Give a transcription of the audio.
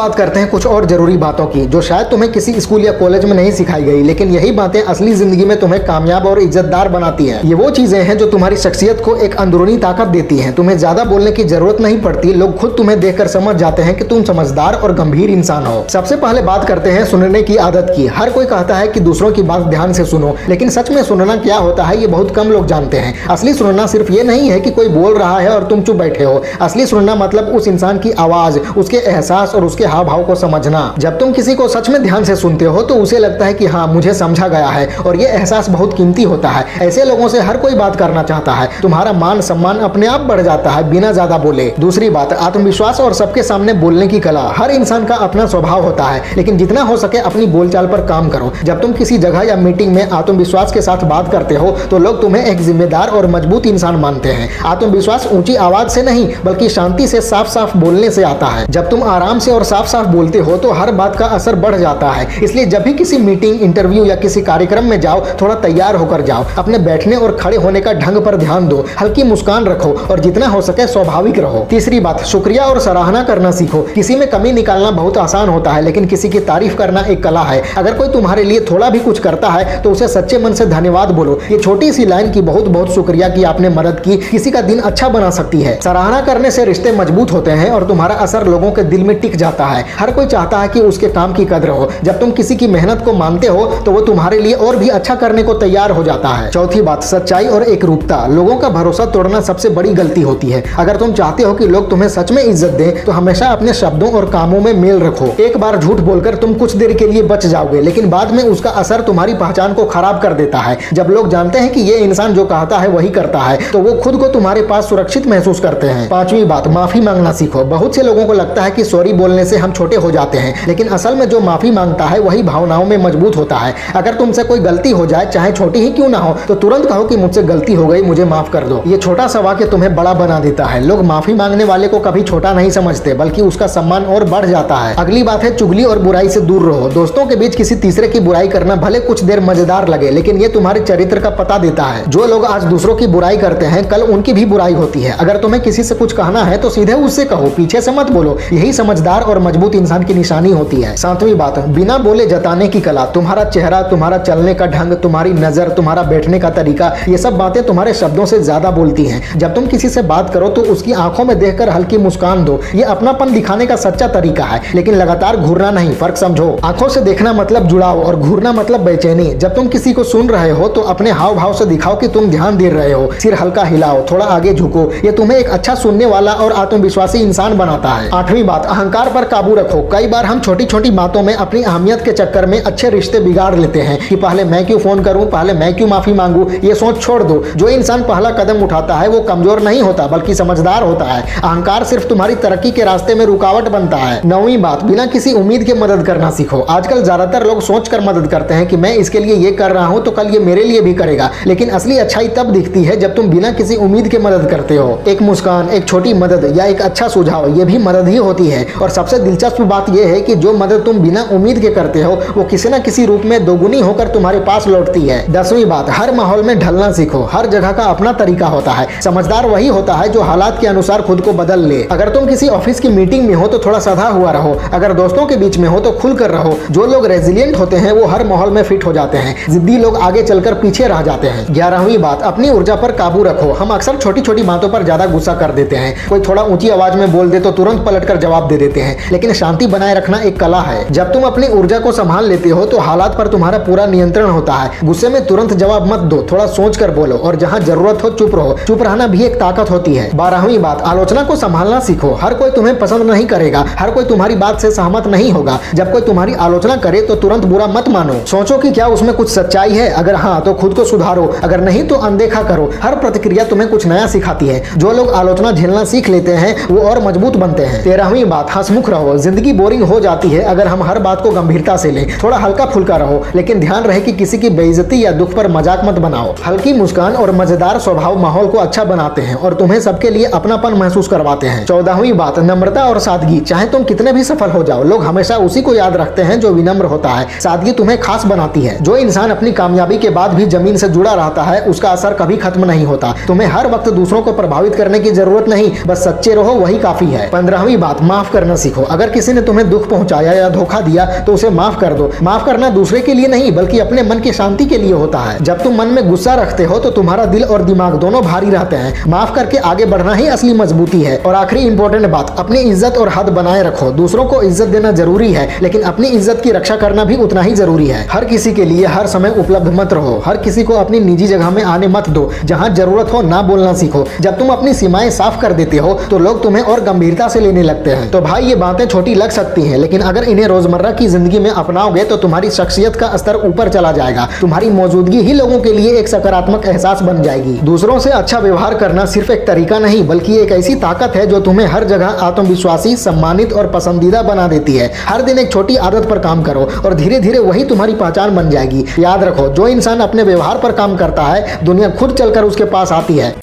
बात करते हैं कुछ और जरूरी बातों की जो शायद तुम्हें किसी स्कूल या कॉलेज में नहीं सिखाई गई, लेकिन यही बातें असली जिंदगी में तुम्हें कामयाब और इज्जतदार बनाती हैं। ये वो चीजें हैं जो तुम्हारी शख्सियत को एक अंदरूनी ताकत देती हैं। तुम्हें ज्यादा बोलने की जरूरत नहीं पड़ती, लोग खुद तुम्हें देखकर समझ जाते हैं कि तुम समझदार और गंभीर इंसान हो। सबसे पहले बात करते हैं सुनने की आदत की। हर कोई कहता है कि दूसरों की बात ध्यान से सुनो, लेकिन सच में सुनना क्या होता है ये बहुत कम लोग जानते हैं। असली सुनना सिर्फ ये नहीं है कि कोई बोल रहा है और तुम चुप बैठे हो। असली सुनना मतलब उस इंसान की आवाज, उसके एहसास और उसके हाव भाव को समझना। जब तुम किसी को सच में ध्यान से सुनते हो तो उसे लगता है कि हाँ, मुझे समझा गया है, और ये एहसास बहुत कीमती होता है। ऐसे लोगों से हर कोई बात करना चाहता है। तुम्हारा मान सम्मान अपने आप बढ़ जाता है बिना ज्यादा बोले। दूसरी बात, आत्मविश्वास और सबके सामने बोलने की कला। हर इंसान का अपना स्वभाव होता है, लेकिन जितना हो सके अपनी बोलचाल पर काम करो। जब तुम किसी जगह या मीटिंग में आत्मविश्वास के साथ बात करते हो तो लोग तुम्हें एक जिम्मेदार और मजबूत इंसान मानते हैं। आत्मविश्वास ऊंची आवाज से नहीं बल्कि शांति से साफ साफ बोलने से आता है। जब तुम आराम से और साफ साफ बोलते हो तो हर बात का असर बढ़ जाता है। इसलिए जब भी किसी मीटिंग, इंटरव्यू या किसी कार्यक्रम में जाओ, थोड़ा तैयार होकर जाओ। अपने बैठने और खड़े होने का ढंग पर ध्यान दो, हल्की मुस्कान रखो और जितना हो सके स्वाभाविक रहो। तीसरी बात, शुक्रिया और सराहना करना सीखो। किसी में कमी निकालना बहुत आसान होता है, लेकिन किसी की तारीफ करना एक कला है। अगर कोई तुम्हारे लिए थोड़ा भी कुछ करता है तो उसे सच्चे मन से धन्यवाद बोलो। ये छोटी सी लाइन की बहुत बहुत शुक्रिया कि आपने मदद की, किसी का दिन अच्छा बना सकती है। सराहना करने से रिश्ते मजबूत होते हैं और तुम्हारा असर लोगों के दिल में टिक जाता है। हर कोई चाहता है कि उसके काम की कदर हो। जब तुम किसी की मेहनत को मानते हो तो वो तुम्हारे लिए और भी अच्छा करने को तैयार हो जाता है। चौथी बात, सच्चाई और एकरूपता। लोगों का भरोसा तोड़ना सबसे बड़ी गलती होती है। अगर तुम चाहते हो कि लोग तुम्हें सच में इज्जत दें तो हमेशा अपने शब्दों और कामों में मेल रखो। एक बार झूठ बोलकर तुम कुछ देर के लिए बच जाओगे, लेकिन बाद में उसका असर तुम्हारी पहचान को खराब कर देता है। जब लोग जानते हैं कि ये इंसान जो कहता है वही करता है तो वो खुद को तुम्हारे पास सुरक्षित महसूस करते हैं। पांचवी बात, माफी मांगना सीखो। बहुत से लोगों को लगता है कि सॉरी बोलने से हम छोटे हो जाते हैं, लेकिन असल में जो माफी मांगता है वही भावनाओं में मजबूत होता है। अगर तुमसे कोई गलती हो जाए, चाहे छोटी ही क्यों ना हो, तो तुरंत कहो कि मुझसे गलती हो गई, मुझे माफ कर दो। ये छोटा सा वाक्य तुम्हें बड़ा बना देता है। लोग माफी मांगने वाले को कभी छोटा नहीं समझते, बल्कि उसका सम्मान और बढ़ जाता है। अगली बात है, चुगली और बुराई से दूर रहो। दोस्तों के बीच किसी तीसरे की बुराई करना भले कुछ देर मजेदार लगे, लेकिन ये तुम्हारे चरित्र का पता देता है। जो लोग आज दूसरों की बुराई करते हैं, कल उनकी भी बुराई होती है। अगर तुम्हें किसी से कुछ कहना है तो सीधे उससे कहो, पीछे से मत बोलो। यही समझदार और मजबूत इंसान की निशानी होती है। सातवीं बात, बिना बोले जताने की कला। तुम्हारा चेहरा, तुम्हारा चलने का ढंग, तुम्हारी नजर, तुम्हारा बैठने का तरीका, ये सब बातें तुम्हारे शब्दों से ज्यादा बोलती हैं। जब तुम किसी से बात करो तो उसकी आंखों में देखकर हल्की मुस्कान दो। ये अपनापन दिखाने का सच्चा तरीका है, लेकिन लगातार घूरना नहीं। फर्क समझो। आंखों से देखना मतलब जुड़ाव और घूरना मतलब बेचैनी। जब तुम किसी को सुन रहे हो तो अपने हाव भाव से दिखाओ कि तुम ध्यान दे रहे हो। सिर हल्का हिलाओ, थोड़ा आगे झुको। ये तुम्हें एक अच्छा सुनने वाला और आत्मविश्वासी इंसान बनाता है। आठवीं बात, अहंकार पर काबू रखो। कई बार हम छोटी छोटी बातों में अपनी अहमियत के चक्कर में अच्छे रिश्ते बिगाड़ लेते हैं कि पहले मैं क्यों फोन करूं, पहले मैं क्यों माफी मांगू। ये सोच छोड़ दो। जो इंसान पहला कदम उठाता है वो कमजोर नहीं होता बल्कि समझदार होता है। अहंकार सिर्फ तुम्हारी तरक्की के रास्ते में रुकावट बनता है। नौवीं बात, बिना किसी उम्मीद के मदद करना सीखो। आजकल ज्यादातर लोग सोचकर मदद करते हैं कि मैं इसके लिए ये कर रहा हूं तो कल ये मेरे लिए भी करेगा, लेकिन असली अच्छाई तब दिखती है जब तुम बिना किसी उम्मीद के मदद करते हो। एक मुस्कान, एक छोटी मदद या एक अच्छा सुझाव, ये भी मदद ही होती है। और सबसे दिलचस्प बात यह है कि जो मदद तुम बिना उम्मीद के करते हो वो किसी न किसी रूप में दोगुनी होकर तुम्हारे पास लौटती है। 10वीं बात, हर माहौल में ढलना सीखो। हर जगह का अपना तरीका होता है। समझदार वही होता है जो हालात के अनुसार खुद को बदल ले। अगर तुम किसी ऑफिस की मीटिंग में हो तो थोड़ा साधा हुआ रहो। अगर दोस्तों के बीच में हो तो खुलकर रहो। जो लोग रेजिलिएंट होते हैं वो हर माहौल में फिट हो जाते हैं। जिद्दी लोग आगे चलकर पीछे रह जाते हैं। 11वीं बात, अपनी ऊर्जा पर काबू रखो। हम अक्सर छोटी छोटी बातों पर ज्यादा गुस्सा कर देते हैं। कोई थोड़ा ऊंची आवाज में बोल दे तो तुरंत पलटकर जवाब दे देते हैं, लेकिन शांति बनाए रखना एक कला है। जब तुम अपनी ऊर्जा को संभाल लेते हो तो हालात पर तुम्हारा पूरा नियंत्रण होता है। गुस्से में तुरंत जवाब मत दो, थोड़ा सोच कर बोलो, और जहां जरूरत हो चुप रहो। चुप रहना भी एक ताकत होती है। 12वीं बात, आलोचना को संभालना सीखो। हर कोई तुम्हें पसंद नहीं करेगा, हर कोई तुम्हारी बात से सहमत नहीं होगा। जब कोई तुम्हारी आलोचना करे तो तुरंत बुरा मत मानो। सोचो कि क्या उसमें कुछ सच्चाई है। अगर हाँ तो खुद को सुधारो, अगर नहीं तो अनदेखा करो। हर प्रतिक्रिया तुम्हें कुछ नया सिखाती है। जो लोग आलोचना झेलना सीख लेते हैं वो और मजबूत बनते हैं। 13वीं बात, हंसमुख रहो। जिंदगी बोरिंग हो जाती है अगर हम हर बात को गंभीरता से लें। थोड़ा हल्का फुल्का रहो, लेकिन ध्यान रहे कि किसी की बेइज्जती या दुख पर मजाक मत बनाओ। हल्की मुस्कान और मजेदार स्वभाव माहौल को अच्छा बनाते हैं और तुम्हें सबके लिए अपनापन महसूस करवाते हैं। 14वीं बात, नम्रता और सादगी। चाहे तुम कितने भी सफल हो जाओ, लोग हमेशा उसी को याद रखते हैं जो विनम्र होता है। सादगी तुम्हें खास बनाती है। जो इंसान अपनी कामयाबी के बाद भी जमीन से जुड़ा रहता है उसका असर कभी खत्म नहीं होता। तुम्हें हर वक्त दूसरों को प्रभावित करने की जरूरत नहीं, बस सच्चे रहो, वही काफी है। 15वीं बात, माफ करना सीखो। अगर किसी ने तुम्हें दुख पहुंचाया या धोखा दिया तो उसे माफ कर दो। माफ करना दूसरे के लिए नहीं बल्कि अपने मन की शांति के लिए होता है। जब तुम मन में गुस्सा रखते हो तो तुम्हारा दिल और दिमाग दोनों भारी रहते हैं। माफ करके आगे बढ़ना ही असली मजबूती है। और आखिरी इंपॉर्टेंट बात, अपनी इज्जत और हद बनाए रखो। दूसरों को इज्जत देना जरूरी है लेकिन अपनी इज्जत की रक्षा करना भी उतना ही जरूरी है। हर किसी के लिए हर समय उपलब्ध मत रहो। हर किसी को अपनी निजी जगह में आने मत दो। जहां जरूरत हो ना बोलना सीखो। जब तुम अपनी सीमाएं साफ कर देते हो तो लोग तुम्हें और गंभीरता से लेने लगते हैं। तो भाई ये बातें छोटी लग सकती हैं लेकिन अगर इन्हें रोजमर्रा की जिंदगी में अपनाओगे तो तुम्हारी शख्सियत का स्तर ऊपर चला जाएगा। तुम्हारी मौजूदगी ही लोगों के लिए एक सकारात्मक एहसास बन जाएगी। दूसरों से अच्छा व्यवहार करना सिर्फ एक तरीका नहीं बल्कि एक ऐसी ताकत है जो तुम्हें हर जगह आत्मविश्वासी, सम्मानित और पसंदीदा बना देती है। हर दिन एक छोटी आदत पर काम करो और धीरे धीरे वही तुम्हारी पहचान बन जाएगी। याद रखो, जो इंसान अपने व्यवहार पर काम करता है दुनिया खुद चलकर उसके पास आती है।